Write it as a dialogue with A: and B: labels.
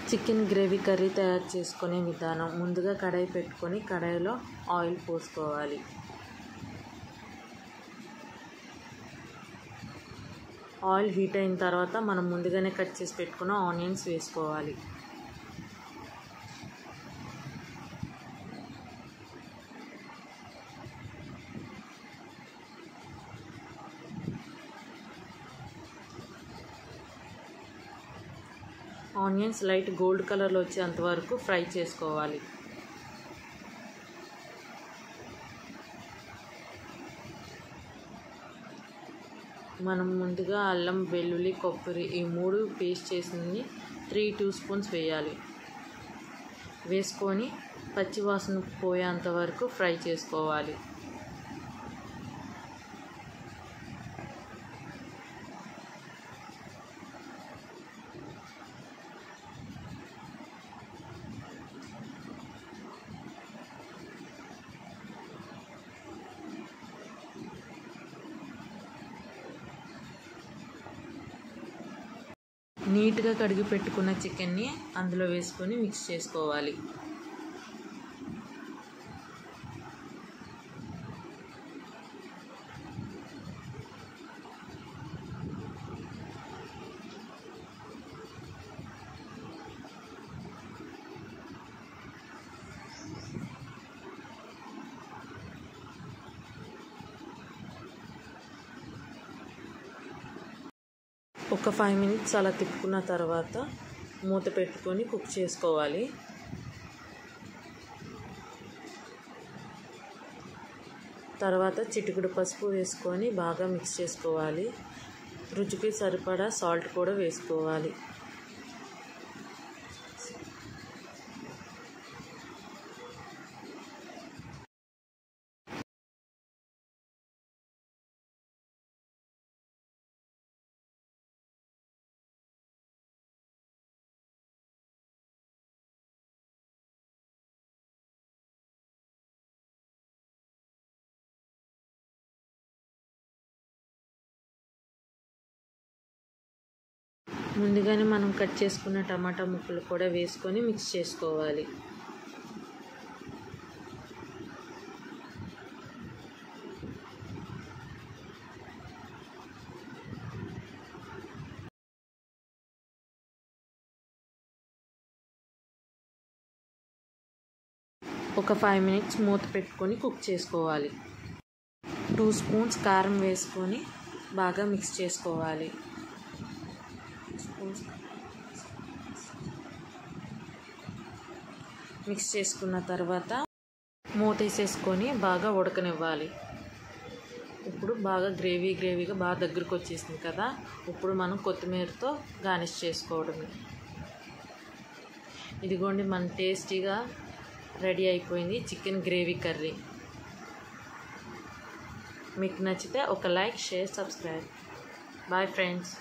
A: Chicken gravy curry తయారు చేసుకునే విధానం. ముందుగా కడాయి పెట్టుకొని కడాయిలో ఆయిల్ పోసుకోవాలి. ఆయిల్ హీట్ అయిన తర్వాత మనం ముందుగానే కట్ చేసి పెట్టుకున్న ఆనియన్స్ వేసుకోవాలి. ఆనియన్స్ లైట్ గోల్డ్ కలర్లో వచ్చేంత వరకు ఫ్రై చేసుకోవాలి. మనం ముందుగా అల్లం, వెల్లుల్లి, కొబ్బరి ఈ 3 పేస్ట్ చేసింది 3 స్పూన్స్ వేయాలి. వేసుకొని పచ్చివాసన పోయేంత వరకు ఫ్రై చేసుకోవాలి. నీట్గా కడిగి పెట్టుకున్న చికెన్ని అందులో వేసుకొని మిక్స్ చేసుకోవాలి. ఒక 5 మినిట్స్ అలా తిప్పుకున్న తర్వాత మూత పెట్టుకొని కుక్ చేసుకోవాలి. తర్వాత చిటికెడు పసుపు వేసుకొని బాగా మిక్స్ చేసుకోవాలి. రుచికి సరిపడా సాల్ట్ కూడా వేసుకోవాలి. ముందుగానే మనం కట్ చేసుకున్న టమాటా ముక్కలు కూడా వేసుకొని మిక్స్ చేసుకోవాలి. ఒక 5 మినిట్స్ మూత పెట్టుకొని కుక్ చేసుకోవాలి. 2 స్పూన్స్ కారం వేసుకొని బాగా మిక్స్ చేసుకోవాలి. మిక్స్ చేసుకున్న తర్వాత మూత వేసేసుకొని బాగా ఉడకనివ్వాలి. ఇప్పుడు బాగా గ్రేవీగా బాగా దగ్గరకు వచ్చేసింది కదా, ఇప్పుడు మనం కొత్తిమీరతో గార్నిష్ చేసుకోవడమే. ఇదిగోండి మన టేస్టీగా రెడీ అయిపోయింది చికెన్ గ్రేవీ కర్రీ. మీకు నచ్చితే ఒక like, share, subscribe. Bye friends.